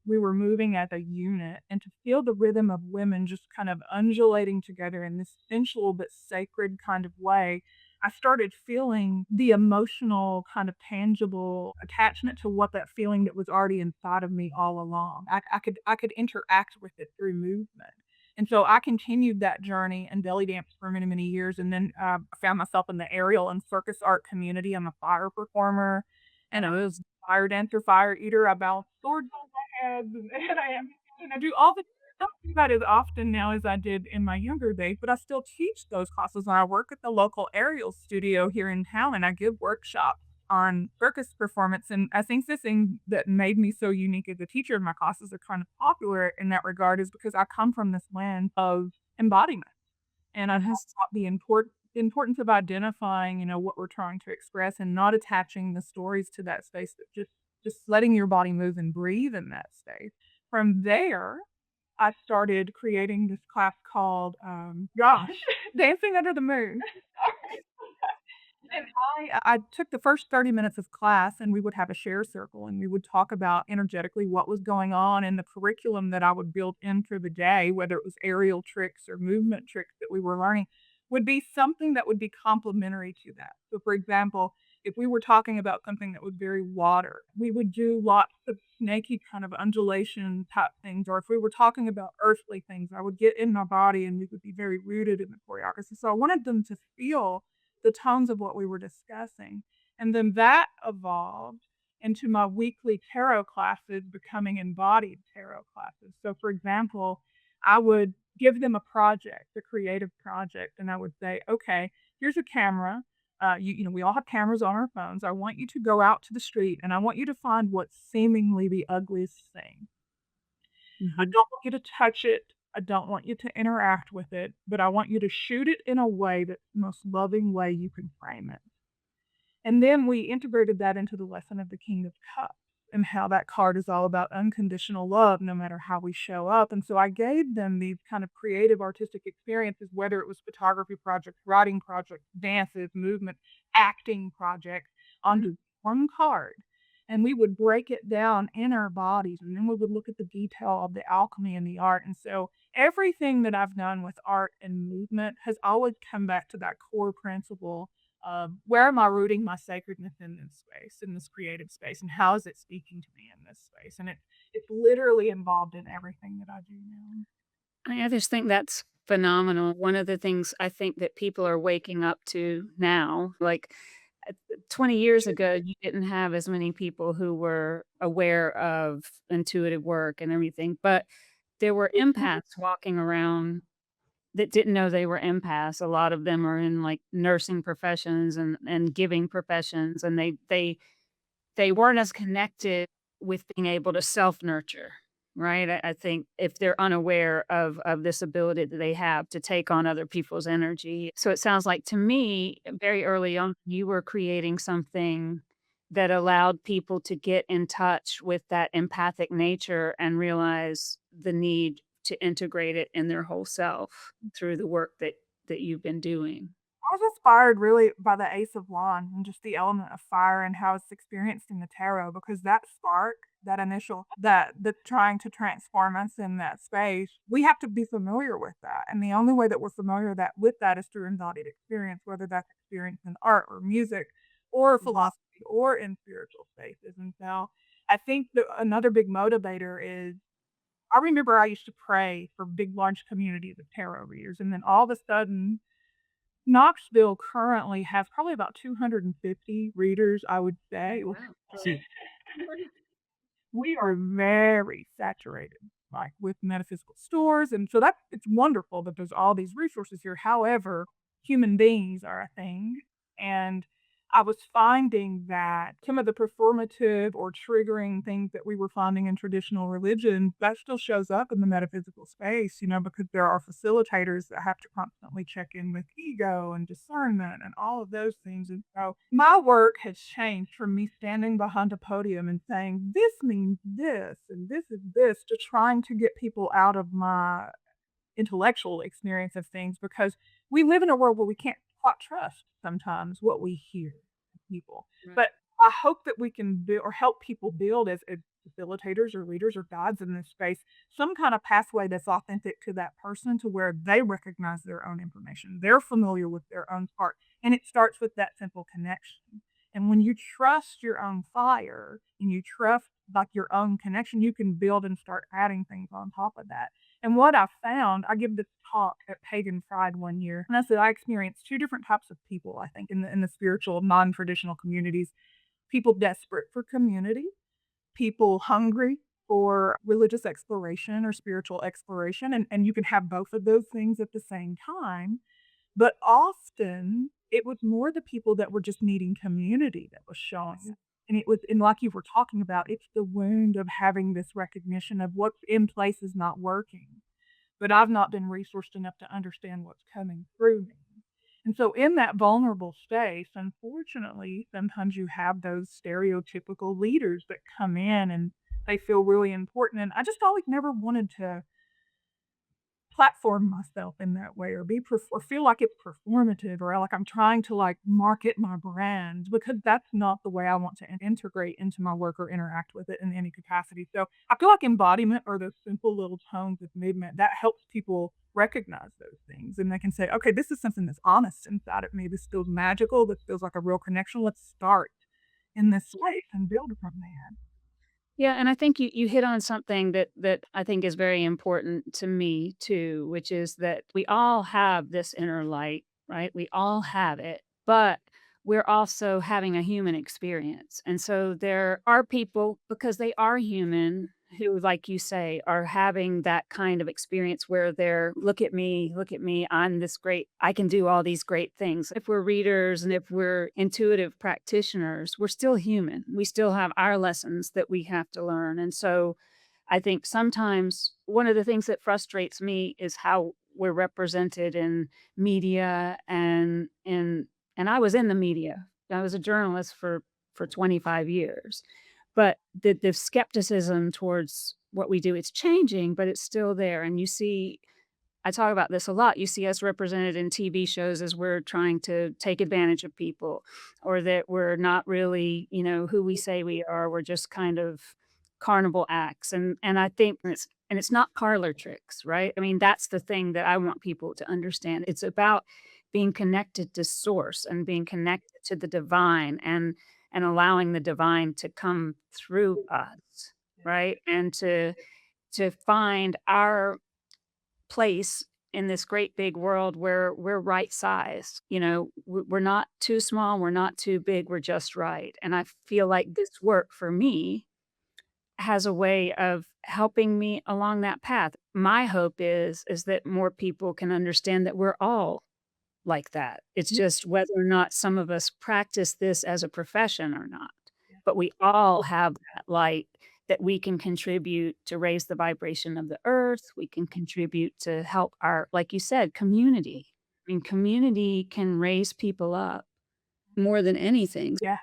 we were moving as a unit, and to feel the rhythm of women just kind of undulating together in this sensual but sacred kind of way, I started feeling the emotional, kind of tangible attachment to what that feeling that was already inside of me all along. I could interact with it through movement. And so I continued that journey and belly danced for many, many years, and then, I found myself in the aerial and circus art community. I'm a fire performer, and I was a fire dancer, fire eater. I balance swords on my head, and I do all the don't do that as often now as I did in my younger days, but I still teach those classes, and I work at the local aerial studio here in town, and I give workshops on circus performance, and I think the thing that made me so unique as a teacher in my classes are kind of popular in that regard is because I come from this land of embodiment, and I talk Yes. about the importance of identifying, what we're trying to express and not attaching the stories to that space, but just letting your body move and breathe in that space. From there, I started creating this class called, gosh, Dancing Under the Moon. And I took the first 30 minutes of class, and we would have a share circle, and we would talk about energetically what was going on, and the curriculum that I would build in for the day, whether it was aerial tricks or movement tricks that we were learning, would be something that would be complementary to that. So, for example, if we were talking about something that was very water, we would do lots of snaky kind of undulation type things, or if we were talking about earthly things, I would get in my body and we would be very rooted in the choreography. So I wanted them to feel the tones of what we were discussing. And then that evolved into my weekly tarot classes becoming embodied tarot classes. So, for example, I would give them a project, a creative project, and I would say, okay, here's a camera. We all have cameras on our phones. I want you to go out to the street and I want you to find what's seemingly the ugliest thing. I Mhm. don't want you to touch it. I don't want you to interact with it, but I want you to shoot it in a way that's the most loving way you can frame it. And then we integrated that into the lesson of the King of Cups and how that card is all about unconditional love no matter how we show up. And so I gave them these kind of creative artistic experiences, whether it was photography projects, writing projects, dances, movement, acting projects, Mm. onto one card. And we would break it down in our bodies, and then we would look at the detail of the alchemy and the art. And so everything that I've done with art and movement has always come back to that core principle, where am I rooting my sacredness in this space, in this creative space, and how is it speaking to me in this space? And it's literally involved in everything that I do now. I just think that's phenomenal. One of the things I think that people are waking up to now, like 20 years ago, you didn't have as many people who were aware of intuitive work and everything, but there were empaths walking around that didn't know they were empaths. A lot of them are in like nursing professions and giving professions, and they weren't as connected with being able to self-nurture, right? I think if they're unaware of this ability that they have to take on other people's energy. So it sounds like to me, very early on, you were creating something that allowed people to get in touch with that empathic nature and realize the need to integrate it in their whole self through the work that you've been doing. I was inspired really by the Ace of Wands and just the element of fire and how it's experienced in the tarot because that spark, that initial that trying to transform us in that space, we have to be familiar with that. And the only way that we're familiar with that is through embodied experience, whether that's experience in art or music or Mhm. philosophy or in spiritual spaces. And so I think that another big motivator is I remember I used to pray for big, large communities of tarot readers, and then all of a sudden Knoxville currently has probably about 250 readers, I would say. Wow. We are very saturated, like, with metaphysical stores, and so it's wonderful that there's all these resources here. However, human beings are a thing, and I was finding that some of the performative or triggering things that we were finding in traditional religion, that still shows up in the metaphysical space, because there are facilitators that have to constantly check in with ego and discernment and all of those things. And so my work has changed from me standing behind a podium and saying, this means this and this is this, to trying to get people out of my intellectual experience of things, because we live in a world where we can't quite trust sometimes what we hear from people. Right. But I hope that we can build or help people build as facilitators or leaders or guides in this space some kind of pathway that's authentic to that person, to where they recognize their own information. They're familiar with their own part. And it starts with that simple connection. And when you trust your own fire and you trust like your own connection, you can build and start adding things on top of that. And what I found, I give this talk at Pagan Pride one year, and I said I experienced 2 different types of people, I think, in the spiritual, non-traditional communities. People desperate for community, people hungry for religious exploration or spiritual exploration, and you can have both of those things at the same time. But often, it was more the people that were just needing community that was showing up. And like you were talking about, it's the wound of having this recognition of what's in place is not working, but I've not been resourced enough to understand what's coming through me. And so in that vulnerable space, unfortunately, sometimes you have those stereotypical leaders that come in and they feel really important. And I just always never wanted to platform myself in that way, or or feel like it's performative, or like I'm trying to like market my brand, because that's not the way I want to integrate into my work or interact with it in any capacity. So I feel like embodiment, or those simple little tones of movement, that helps people recognize those things, and they can say, okay, this is something that's honest inside of me. This feels magical. This feels like a real connection. Let's start in this space and build from there. Yeah, and I think you hit on something that I think is very important to me too, which is that we all have this inner light, right? We all have it, but we're also having a human experience. And so there are people, because they are human, who, like you say, are having that kind of experience where they're, look at me, I'm this great, I can do all these great things. If we're readers and if we're intuitive practitioners, we're still human. We still have our lessons that we have to learn. And so I think sometimes one of the things that frustrates me is how we're represented in media and I was in the media. I was a journalist for 25 years. But the skepticism towards what we do, it's changing, but it's still there. And you see, I talk about this a lot. You see us represented in TV shows as we're trying to take advantage of people, or that we're not really, who we say we are. We're just kind of carnival acts. And I think it's not parlor tricks, right? I mean, that's the thing that I want people to understand. It's about being connected to source and being connected to the divine and allowing the divine to come through us, right? And to find our place in this great big world where we're right size. We're not too small, we're not too big, we're just right. And I feel like this work for me has a way of helping me along that path. My hope is that more people can understand that we're all like that. It's just whether or not some of us practice this as a profession or not. But we all have that light that we can contribute to raise the vibration of the earth. We can contribute to help our, like you said, community. I mean, community can raise people up more than anything. Yeah.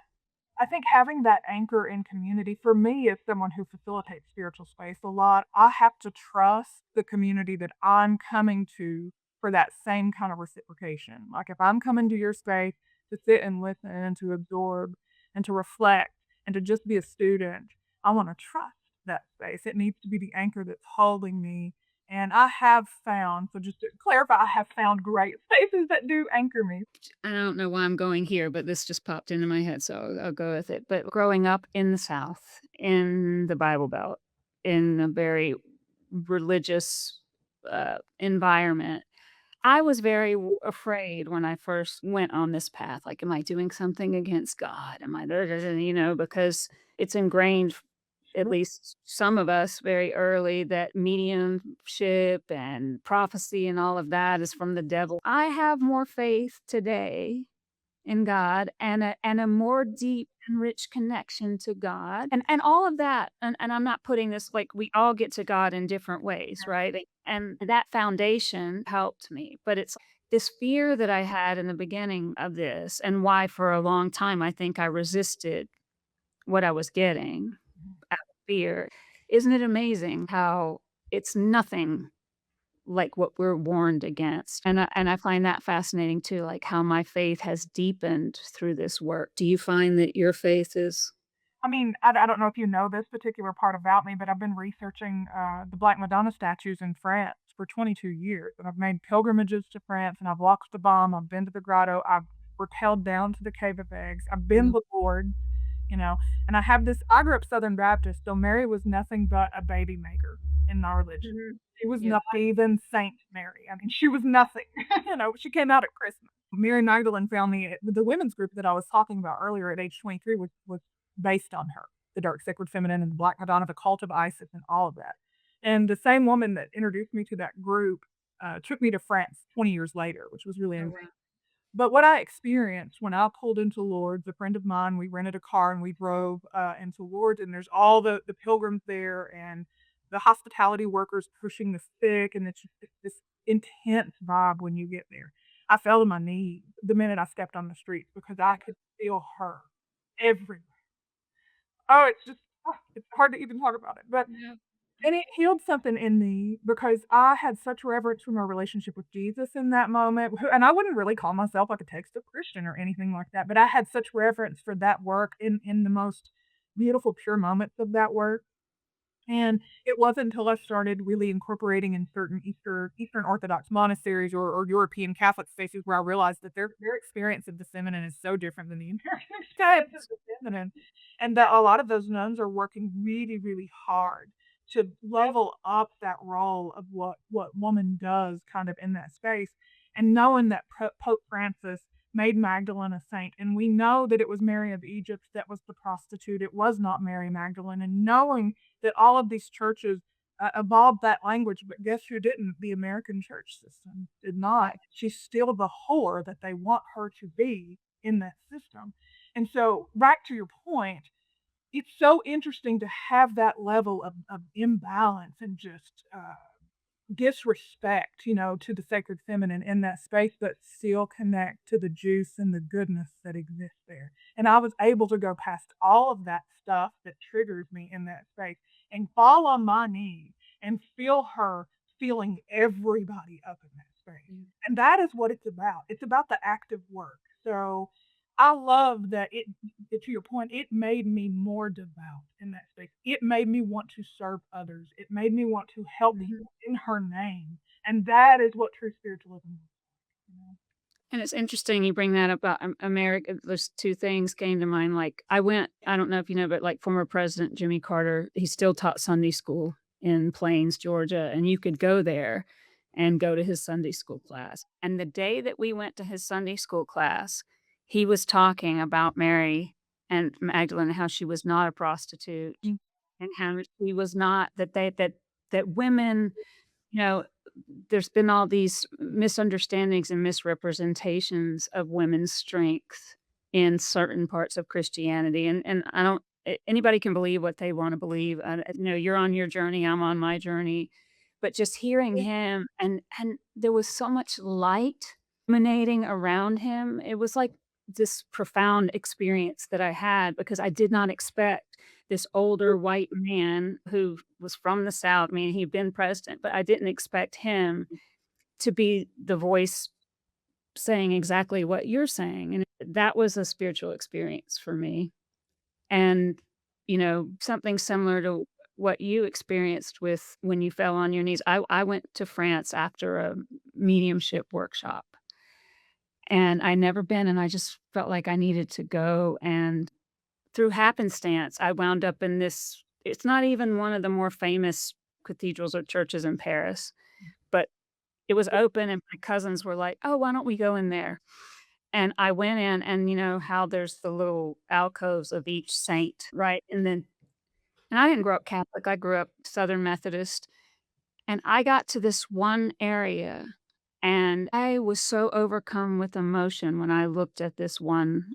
I think having that anchor in community, for me, as someone who facilitates spiritual space a lot, I have to trust the community that I'm coming to for that same kind of reciprocation. Like if I'm coming to your space to sit and listen and to absorb and to reflect and to just be a student, I want to trust that space. It needs to be the anchor that's holding me. And I have found, so just to clarify, I have found great spaces that do anchor me. I don't know why I'm going here, but this just popped into my head, so I'll go with it. But growing up in the South, in the Bible Belt, in a very religious environment, I was very afraid when I first went on this path. Like, am I doing something against God? Am I, da- da- da," because it's ingrained, at Sure. least some of us, very early, that mediumship and prophecy and all of that is from the devil. I have more faith today in God and a more deep and rich connection to God, and all of that, and I'm not putting this like, we all get to God in different ways, right? And that foundation helped me, but it's this fear that I had in the beginning of this, and why for a long time I think I resisted what I was getting out of fear. Isn't it amazing how it's nothing like what we're warned against? And I find that fascinating too, like how my faith has deepened through this work. Do you find that your faith is I mean, I don't know if you know this particular part about me, but I've been researching, the Black Madonna statues in France for 22 years, and I've made pilgrimages to France, and I've walked the Bomb, I've been to the grotto, I've rappelled down to the Cave of Eggs, I've been Mm, with Lord, you know, and I grew up Southern Baptist, so Mary was nothing but a baby maker in our religion. mhm. She was Yeah. not even Saint Mary. I mean, she was nothing, she came out at Christmas. Mary Magdalene found me at the women's group that I was talking about earlier at age 23 was based on her, the dark sacred feminine and the Black Madonna, the cult of Isis, and all of that. And the same woman that introduced me to that group took me to France 20 years later, which was really Oh, amazing. wow. But what I experienced when I pulled into Lourdes, a friend of mine, we rented a car and we drove into Lourdes, and there's all the pilgrims there and the hospitality workers pushing the stick, and it's just this intense vibe when you get there. I fell to my knees the minute I stepped on the streets because I could feel her everywhere. Oh, it's just, it's hard to even talk about it, but Yeah. and it healed something in me because I had such reverence for my relationship with Jesus in that moment, who and I wouldn't really call myself like a textbook Christian or anything like that, but I had such reverence for that work in the most beautiful, pure moments of that work. And it wasn't until I started really incorporating in certain Eastern Orthodox monasteries or European Catholic spaces where I realized that their experience of the feminine is so different than the American experience of the feminine, and that a lot of those nuns are working really, really hard to level up that role of what woman does kind of in that space, and knowing that Pope Francis made Magdalene a saint, and we know that it was Mary of Egypt that was the prostitute, it was not Mary Magdalene, and knowing that all of these churches evolved that language, but guess who didn't? The American church system did not. She's still the whore that they want her to be in that system. And so, back to your point, it's so interesting to have that level of imbalance and just disrespect, to the sacred feminine in that space, but still connect to the juice and the goodness that exists there. And I was able to go past all of that stuff that triggers me in that space and fall on my knees and feel her feeling everybody up in that space. Yeah. And that is what it's about. It's about the active work. So I love that to your point, it made me more devout in that space. It made me want to serve others. It made me want to help Mhm. people in her name. And that is what true spiritualism is. And it's interesting you bring that up about America. Those 2 things came to mind, like, I don't know if you know, but, like, former President Jimmy Carter, he still taught Sunday school in Plains, Georgia, and you could go there and go to his Sunday school class. And the day that we went to his Sunday school class, he was talking about Mary and Magdalene, how she was not a prostitute, Mm. and how she was not that women, you know, there's been all these misunderstandings and misrepresentations of women's strength in certain parts of Christianity, and I don't anybody can believe what they wanna believe, you're on your journey, I'm on my journey, but just hearing him and there was so much light emanating around him, it was like this profound experience that I had because I did not expect this older white man who was from the South. I mean, he'd been president, but I didn't expect him to be the voice saying exactly what you're saying, and that was a spiritual experience for me. And, something similar to what you experienced with when you fell on your knees. I went to France after a mediumship workshop, and I'd never been, and I just felt like I needed to go, and through happenstance, I wound up in this it's not even one of the more famous cathedrals or churches in Paris, but it was open and my cousins were like, "Oh, why don't we go in there?" And I went in and you know how there's the little alcoves of each saint, right? And I didn't grow up Catholic, I grew up Southern Methodist, and I got to this one area And I was so overcome with emotion when I looked at this one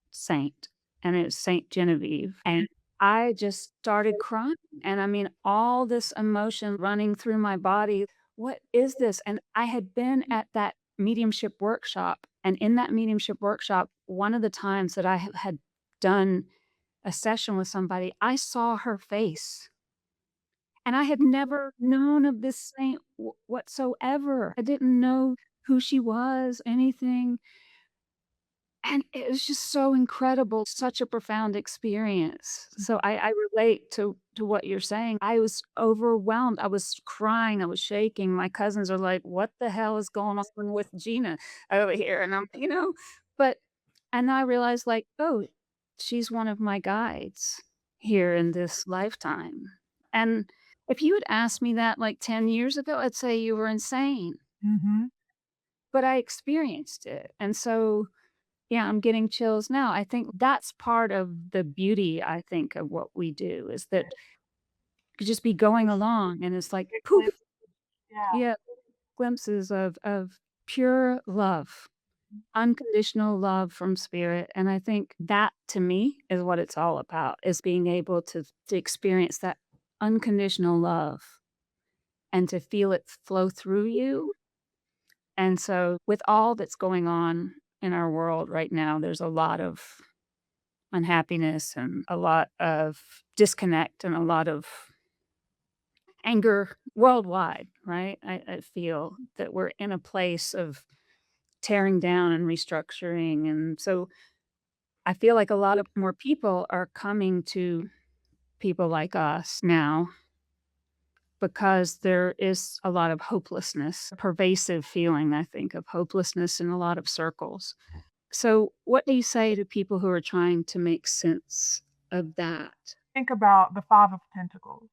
saint, and it's Saint Genevieve, and I just started crying, and I mean, all this emotion running through my body. What is this? And I had been at that mediumship workshop, and in that mediumship workshop, one of the times that I had done a session with somebody, I saw her face, and I had never known of this saint whatsoever. I didn't know who she was, anything. And it was just so incredible, such a profound experience. So I relate to what you're saying. I was overwhelmed. I was crying. I was shaking. My cousins are like, "What the hell is going on with Gina over here?" And but and I realized like, "Oh, she's one of my guides here in this lifetime." And if you had asked me that like 10 years ago, I'd say you were insane, Mhm. but I experienced it. And so yeah, I'm getting chills now. I think that's part of the beauty, I think, of what we do is that you could just be going along and it's like It poof, cleanses, yeah. yeah, glimpses of pure love, unconditional love from spirit. And I think that to me is what it's all about, is being able to experience that unconditional love and to feel it flow through you. And so with all that's going on in our world right now, there's a lot of unhappiness and a lot of disconnect and a lot of anger worldwide, right? I feel that we're in a place of tearing down and restructuring. And so I feel like a lot of more people are coming to people like us now because there is a lot of hopelessness, a pervasive feeling, I think, of hopelessness in a lot of circles. So, what do you say to people who are trying to make sense of that? Think about the 5 of Pentacles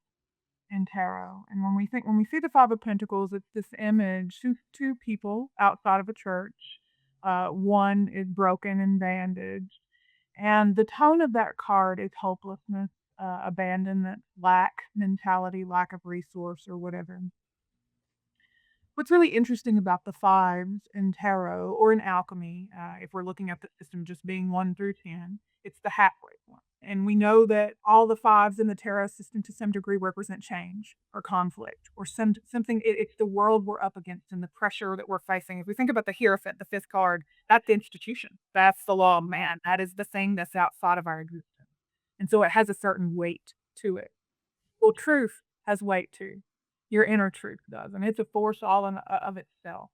in tarot, and when we see the 5 of Pentacles, it's this image, 2 people outside of a church. One is broken and bandaged, and the tone of that card is hopelessness, abandonment, lack mentality, lack of resource, or whatever. What's really interesting about the fives in tarot or in alchemy, if we're looking at the system just being 1 through 10, it's the halfway point. And we know that all the fives in the tarot system to some degree represent change or conflict or something. It's the world we're up against and the pressure that we're facing. If we think about the Hierophant, the fifth card, that's the institution. That's the law of man. That is the thing that's outside of our existence. And so it has a certain weight to it. Well, truth has weight too. Your inner truth does, and it's a force all in of itself.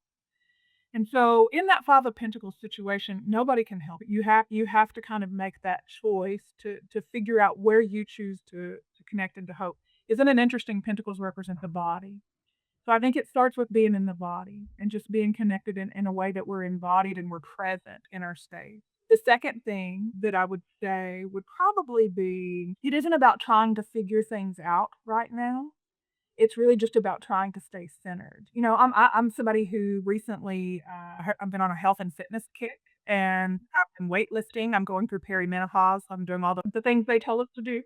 And so in that 5 of Pentacles situation, nobody can help it. You have to kind of make that choice to figure out where you choose to connect into hope. Isn't it interesting Pentacles represent the body? So I think it starts with being in the body and just being connected in a way that we're embodied and we're present in our state. The second thing that I would say would probably be it isn't about trying to figure things out right now. It's really just about trying to stay centered. You know, I'm somebody who recently, I've been on a health and fitness kick, and I've been weightlifting. I'm going through perimenopause. I'm doing all the things they tell us to do.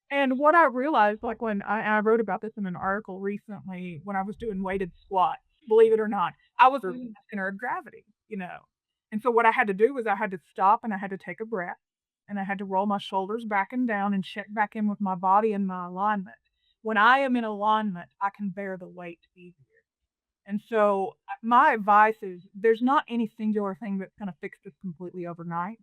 And what I realized, like, when I wrote about this in an article recently when I was doing weighted squats, believe it or not, I was in the center of gravity, you know? And so what I had to do was I had to stop and I had to take a breath, and I had to roll my shoulders back and down and check back in with my body and my alignment. When I am in alignment, I can bear the weight easier. And so, my advice is there's not any singular thing that's gonna fix this completely overnight,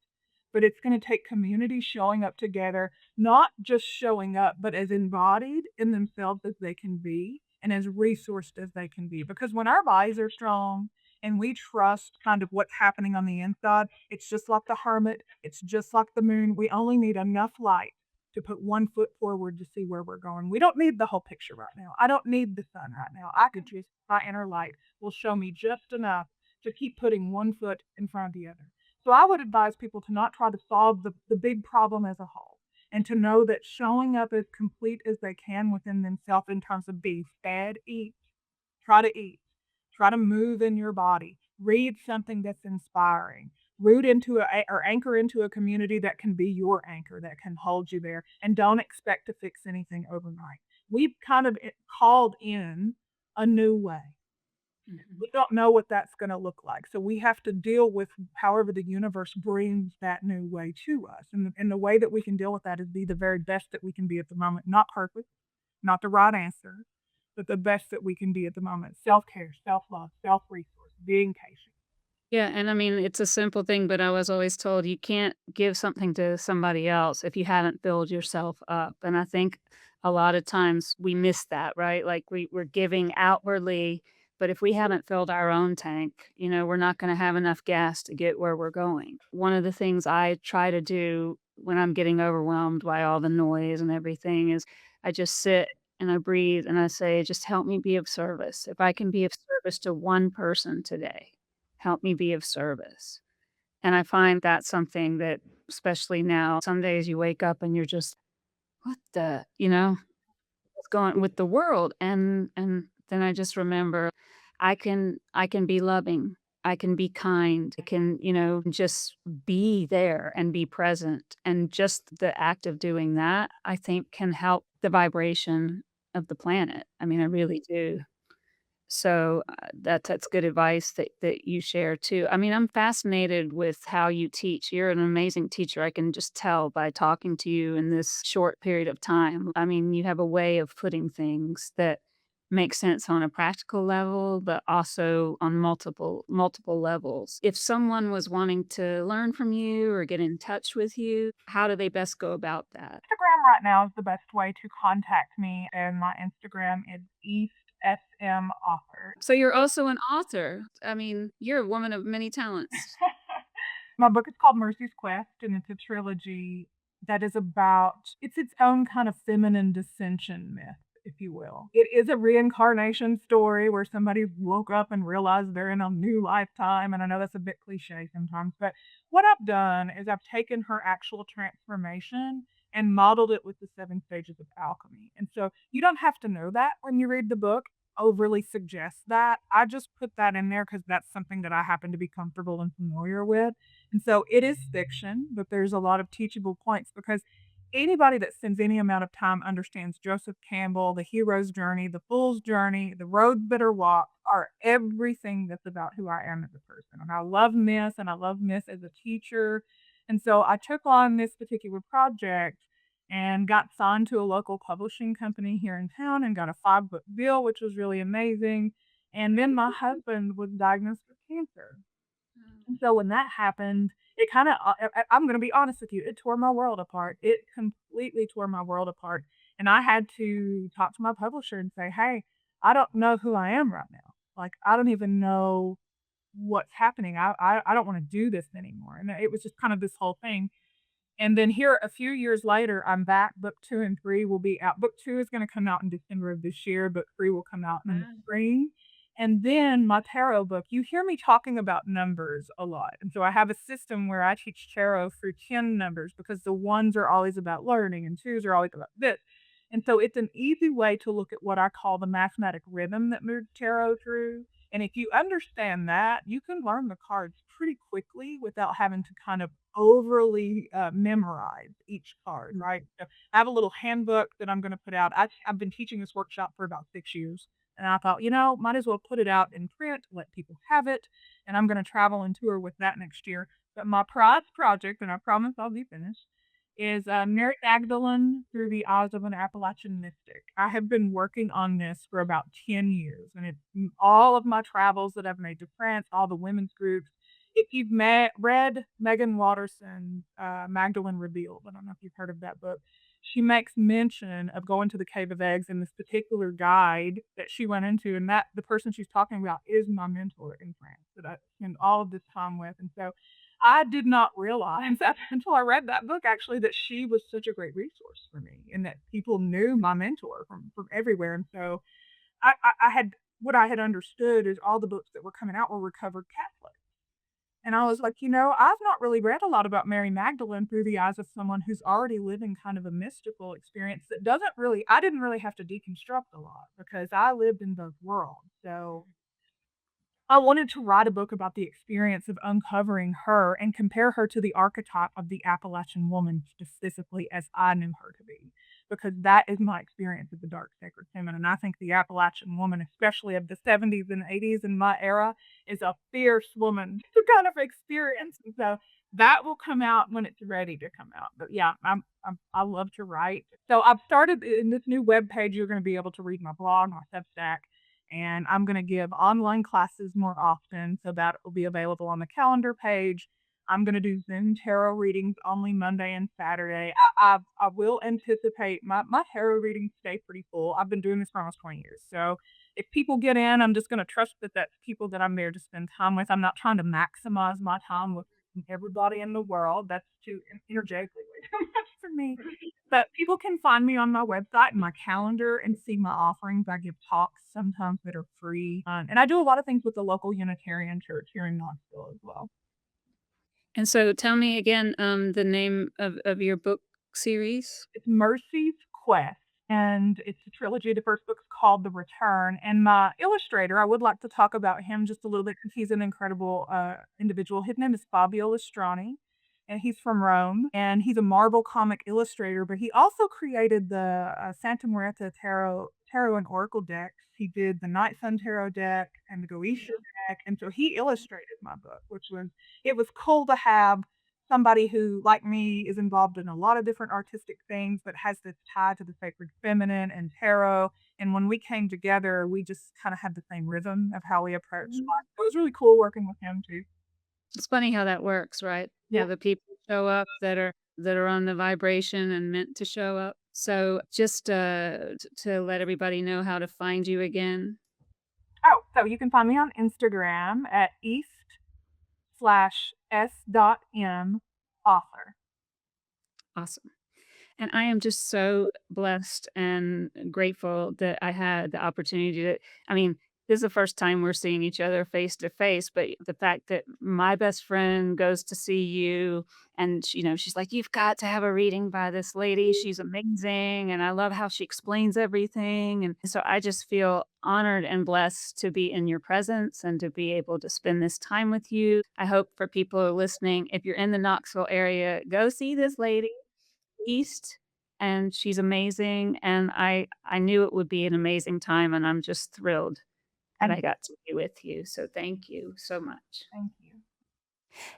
but it's gonna take community showing up together, not just showing up, but as embodied in themselves as they can be and as resourced as they can be. Because when our bodies are strong and we trust kind of what's happening on the inside, it's just like the hermit, it's just like the moon. We only need enough light to put 1 foot forward to see where we're going. We don't need the whole picture right now. I don't need the sun right now. I could just my inner light will show me just enough to keep putting 1 foot in front of the other. So I would advise people to not try to solve the big problem as a whole and to know that showing up as complete as they can within themselves in terms of being fed, try to eat, try to move in your body, read something that's inspiring, root into or anchor into a community that can be your anchor, that can hold you there, and don't expect to fix anything overnight. We've kind of called in a new way. Mhm. We don't know what that's gonna look like, so we have to deal with however the universe brings that new way to us, and the way that we can deal with that is be the very best that we can be at the moment, not perfect, not the right answer, but the best that we can be at the moment. Self-care, self-love, self-resource, being patient. Yeah, and I mean, it's a simple thing, but I was always told you can't give something to somebody else if you haven't filled yourself up. And I think a lot of times we miss that, right? Like we're giving outwardly, but if we haven't filled our own tank, we're not going to have enough gas to get where we're going. One of the things I try to do when I'm getting overwhelmed by all the noise and everything is I just sit and I breathe and I say, just help me be of service. If I can be of service to one person today, help me be of service. And I find that's something that, especially now, some days you wake up and you're just, what the, what's going with the world? And then I just remember I can be loving. I can be kind. I can, just be there and be present. And just the act of doing that, I think can help the vibration of the planet. I mean, I really do. So, that's good advice that you share too. I mean, I'm fascinated with how you teach. You're an amazing teacher. I can just tell by talking to you in this short period of time. I mean, you have a way of putting things that make sense on a practical level, but also on multiple levels. If someone was wanting to learn from you or get in touch with you, how do they best go about that? Instagram right now is the best way to contact me, and my Instagram is eastsmauthor. So you're also an author. I mean, you're a woman of many talents. My book is called Mercy's Quest, and it's a trilogy that is about it's its own kind of feminine dissension myth, if you will. It is a reincarnation story where somebody woke up and realized they're in a new lifetime, and I know that's a bit cliche sometimes, but what I've done is I've taken her actual transformation and modeled it with the 7 stages of alchemy, and so you don't have to know that when you read the book, overly suggest that. I just put that in there because that's something that I happen to be comfortable and familiar with. And so it is fiction, but there's a lot of teachable points because anybody that spends any amount of time understands Joseph Campbell, the hero's journey, the fool's journey, the roads that are walked are everything that's about who I am as a person. And I love myth and I love myth as a teacher. And so I took on this particular project and got signed to a local publishing company here in town and got a 5-book deal, which was really amazing. And then my husband was diagnosed with cancer. And so when that happened, it kinda I'm gonna be honest with you, it tore my world apart. It completely tore my world apart, and I had to talk to my publisher and say, "Hey, I don't know who I am right now. Like, I don't even know what's happening. I don't wanna do this anymore." And it was just kind of this whole thing. And then here a few years later, I'm back. Book 2 and 3 will be out. Book 2 is gonna come out in December of this year, book 3 will come out in the Wow. spring. And then my tarot book, you hear me talking about numbers a lot. And so I have a system where I teach tarot through 10 numbers because the ones are always about learning and twos are always about this. And so it's an easy way to look at what I call the mathematic rhythm that moves tarot through. And if you understand that, you can learn the cards pretty quickly without having to kind of overly memorize each card, right? So I have a little handbook that I'm going to put out. I've been teaching this workshop for about 6 years. And I thought, might as well put it out in print, let people have it. And I'm going to travel and tour with that next year. But my prize project, and I promise I'll be finished, is Mary Magdalene through the eyes of an Appalachian mystic. I have been working on this for about 10 years, and it's all of my travels that I've made to France, all the women's groups. If you've read Megan Watterson's Magdalene Revealed, I don't know if you've heard of that book. She makes mention of going to the Cave of Eggs in this particular guide that she went into, and that the person she's talking about is my mentor in France that I spend all of this time with. And so I did not realize that until I read that book actually that she was such a great resource for me and that people knew my mentor from everywhere. And so I had what I had understood is all the books that were coming out were recovered Catholic. And I was like, I've not really read a lot about Mary Magdalene through the eyes of someone who's already living kind of a mystical experience that doesn't really I didn't really have to deconstruct a lot because I lived in both worlds. So I wanted to write a book about the experience of uncovering her and compare her to the archetype of the Appalachian woman specifically as I knew her to be. because that is my experience of the dark sacred feminine. I think the Appalachian woman, especially of the 70s and 80s in my era, is a fierce woman to kind of experience. And so that will come out when it's ready to come out. But yeah, I love to write. So I've started in this new web page. You're going to be able to read my blog, my Substack, and I'm going to give online classes more often. So that will be available on the calendar page. I'm going to do Zoom tarot readings only Monday and Saturday. I will anticipate my tarot readings stay pretty full. I've been doing this for almost 20 years. So if people get in, I'm just going to trust that that's people that I'm there to spend time with. I'm not trying to maximize my time with everybody in the world. That's too energetically way too much for me. But people can find me on my website and my calendar and see my offerings. I give talks sometimes that are free. And I do a lot of things with the local Unitarian church here in Knoxville as well. And so tell me again, the name of your book series? It's Mercy's Quest, and it's a trilogy. The first book's called The Return, and my illustrator, I would like to talk about him just a little bit because he's an incredible, individual. His name is Fabio Lustrani, and he's from Rome, and he's a Marvel comic illustrator, but he also created the, Santa Muerta tarot and oracle decks. He did the Night Sun tarot deck and the Goetia deck, and so he illustrated my book, which was it was cool to have somebody who, like me, is involved in a lot of different artistic things, but has this tie to the sacred feminine and tarot. And when we came together, we just kind of had the same rhythm of how we approach life. It was really cool working with him too. It's funny how that works, right? Yeah. How the people show up that are on the vibration and meant to show up. So just, to let everybody know how to find you again. Oh, so you can find me on Instagram at east/s.m author. Awesome. And I am just so blessed and grateful that I had the opportunity to I mean, this is the first time we're seeing each other face to face, but the fact that my best friend goes to see you and, she's like, "You've got to have a reading by this lady. She's amazing, and I love how she explains everything." And so I just feel honored and blessed to be in your presence and to be able to spend this time with you. I hope for people who are listening, if you're in the Knoxville area, go see this lady. East, and she's amazing, and I knew it would be an amazing time, and I'm just thrilled that Thank I got to be with you, so thank you so much. thank you.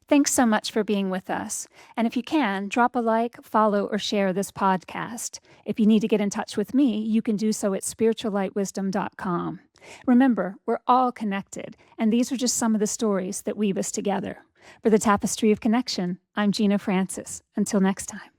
Thanks so much for being with us. And if you can, drop a like, follow, or share this podcast. If you need to get in touch with me, you can do so at spirituallightwisdom.com. Remember, we're all connected, and these are just some of the stories that weave us together. For the Tapestry of Connection, I'm Gena Frances. Until next time.